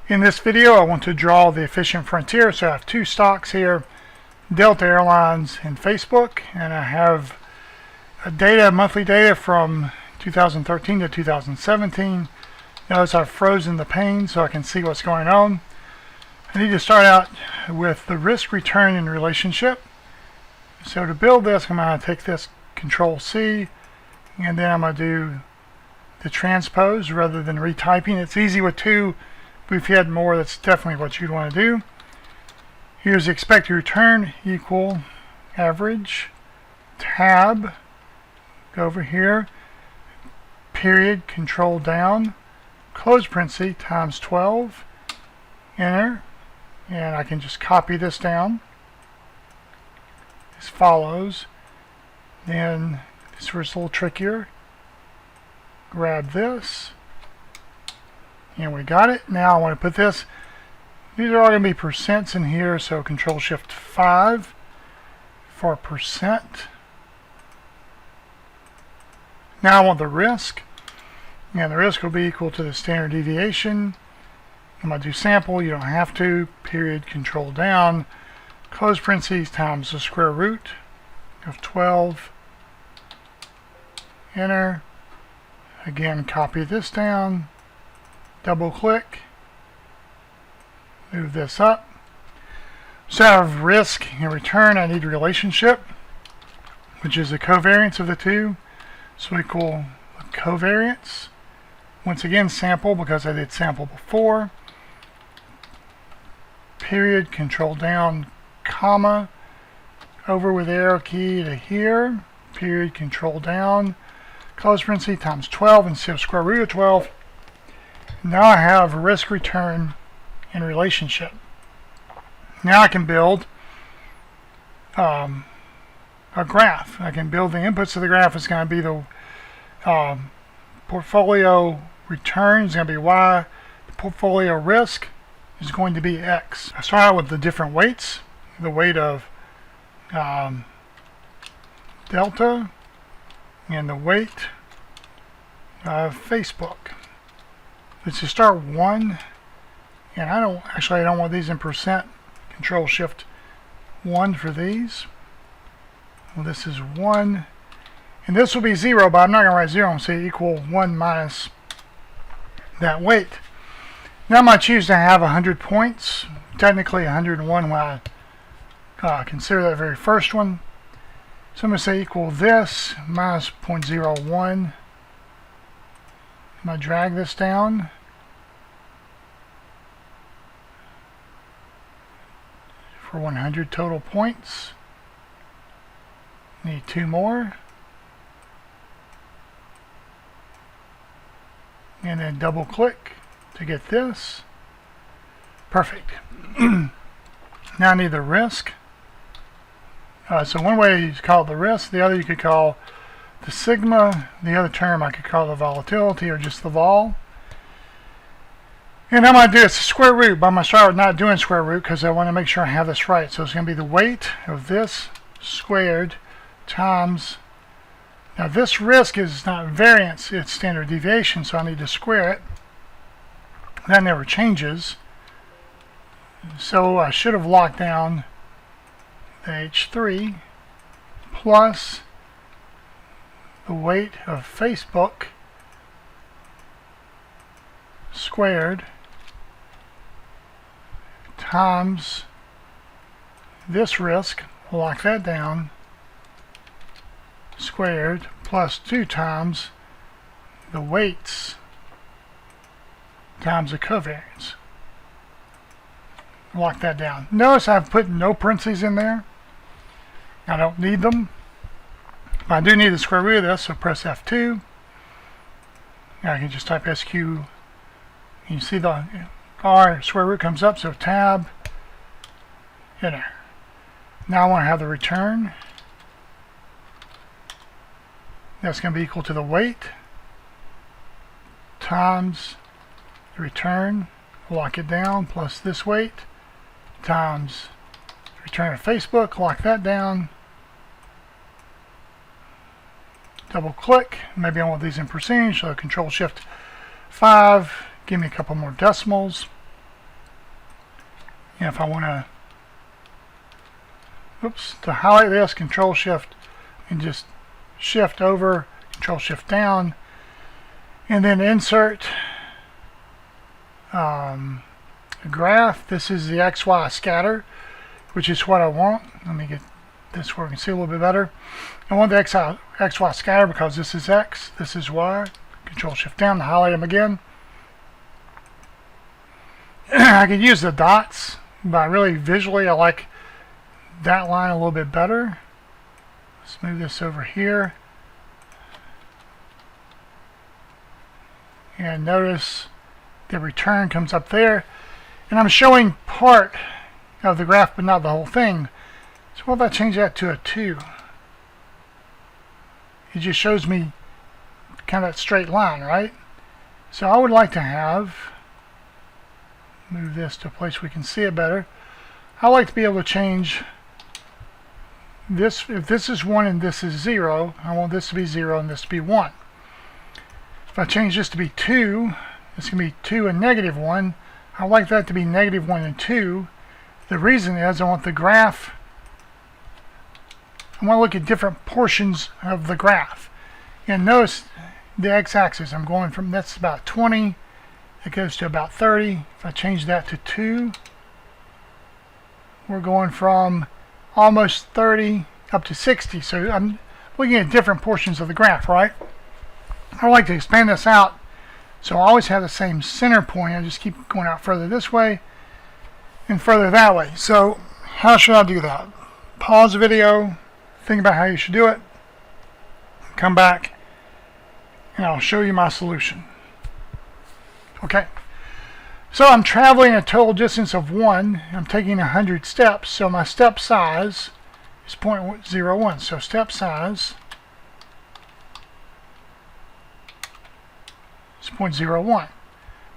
In this video, I want to draw the efficient frontier. So I have two stocks here, Delta Airlines and Facebook, and I have monthly data from 2013 to 2017. Notice I've frozen the pane so I can see what's going on. I need to start out with the risk return in relationship. So to build this, I'm going to take this Control C, and then I'm going to do the transpose rather than retyping. It's easy with two, but if you had more, that's definitely what you'd want to do. Here's the expected return equal average, tab, go over here, period, control down, close parenthesis times 12, enter, and I can just copy this down as follows. Then this was a little trickier. Grab this, and we got it. Now I want to put this, these are all going to be percents in here, so Control Shift 5 for percent. Now I want the risk, and the risk will be equal to the standard deviation. I'm going to do sample, you don't have to, period, control down, close parentheses times the square root of 12, enter. Again, copy this down, double click, move this up. So out of risk and return, I need relationship, which is the covariance of the two. So equal covariance. Once again, sample, because I did sample before. Period, control down, comma, over with the arrow key to here, period, control down, close parenthesis times 12 instead of square root of 12. Now I have risk return in relationship. Now I can build a graph. I can build the inputs of the graph. It's going to be the portfolio return is going to be Y. The portfolio risk is going to be X. I start out with the different weights. The weight of Delta and the weight of Facebook. Let's just start 1, and I don't want these in percent. Control Shift 1 for these. Well, this is 1, and this will be 0, but I'm not going to write 0. I'm going to say equal 1 minus that weight. Now I'm going to choose to have 100 points. Technically 101 when I consider that very first one. So I'm going to say equal this minus 0.01. I'm going to drag this down. For 100 total points. Need 2 more. And then double click to get this. Perfect. Now I need the risk. So one way you call it the risk, the other you could call the sigma, the other term I could call the volatility or just the vol. And I'm going to do it's square root, but I'm going to start with not doing square root because I want to make sure I have this right. So it's going to be the weight of this squared times, now this risk is not variance, it's standard deviation, so I need to square it. That never changes. So I should have locked down the H3 plus the weight of Facebook squared times this risk, lock that down, squared plus 2 times the weights times the covariance. Lock that down. Notice I've put no parentheses in there. I don't need them. But I do need the square root of this, so press F2. Now I can just type SQ. You see the R square root comes up, so tab, enter. Now I want to have the return. That's going to be equal to the weight times the return, lock it down, plus this weight times the return of Facebook, lock that down, double click. Maybe I want these in percentage, so Control Shift 5, give me a couple more decimals. And if I want to, to highlight this, Control Shift, and just Shift over, Control Shift down, and then insert a graph. This is the XY scatter, which is what I want. Let me get this where we can see a little bit better. I want the XY scatter because this is X, this is Y. Control Shift down to highlight them again. I could use the dots, but really visually I like that line a little bit better. Let's move this over here. And notice the return comes up there. And I'm showing part of the graph, but not the whole thing. So what if I change that to a 2? It just shows me kind of that straight line, right? So I would like to have, move this to a place we can see it better. I like to be able to change this. If this is 1 and this is 0, I want this to be 0 and this to be 1. If I change this to be 2, it's going to be 2 and negative 1. I like that to be negative 1 and 2. The reason is I want the graph, I want to look at different portions of the graph. And notice the x-axis, I'm going from, that's about 20, it goes to about 30. If I change that to 2, we're going from almost 30 up to 60. So I'm looking at different portions of the graph, right? I like to expand this out so I always have the same center point. I just keep going out further this way and further that way. So how should I do that? Pause the video, think about how you should do it, come back, and I'll show you my solution. Okay, so I'm traveling a total distance of 1. I'm taking 100 steps, so my step size is 0.01. So step size is 0.01.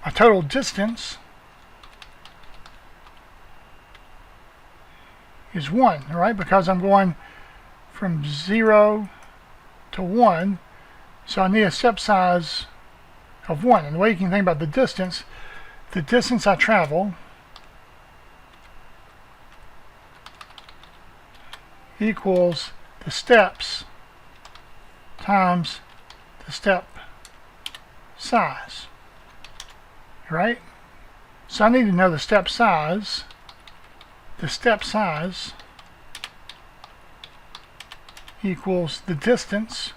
My total distance is 1, right? Because I'm going from 0 to 1, so I need a step size of 1. And the way you can think about the distance I travel equals the steps times the step size, right? So I need to know the step size. The step size equals the distance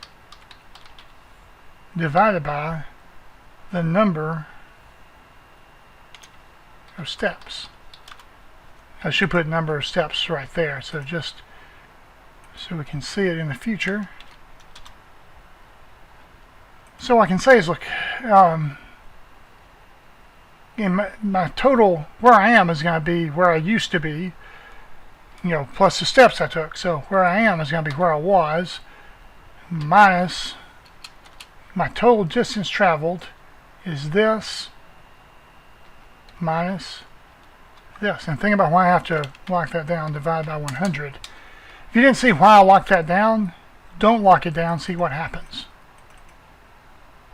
divided by the number of steps. I should put number of steps right there, so just so we can see it in the future. So what I can say is, look, in my total, where I am is going to be where I used to be, you know, plus the steps I took. So where I am is going to be where I was, minus my total distance traveled is this, minus this. And think about why I have to lock that down, divide by 100. If you didn't see why I locked that down, don't lock it down, see what happens.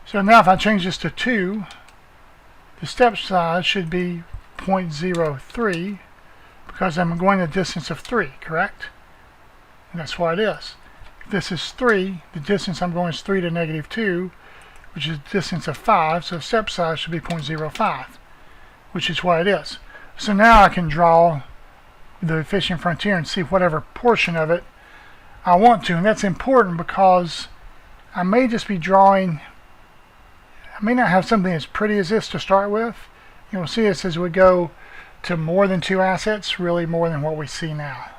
So now if I change this to 2, the step size should be 0.03 because I'm going a distance of 3, correct? And that's what it is. If this is 3, the distance I'm going is 3 to negative 2, which is a distance of 5, so the step size should be 0.05, which is what it is. So now I can draw the efficient frontier and see whatever portion of it I want to. And that's important because I may just be drawing, I may not have something as pretty as this to start with. You'll see this as we go to more than 2 assets, really more than what we see now.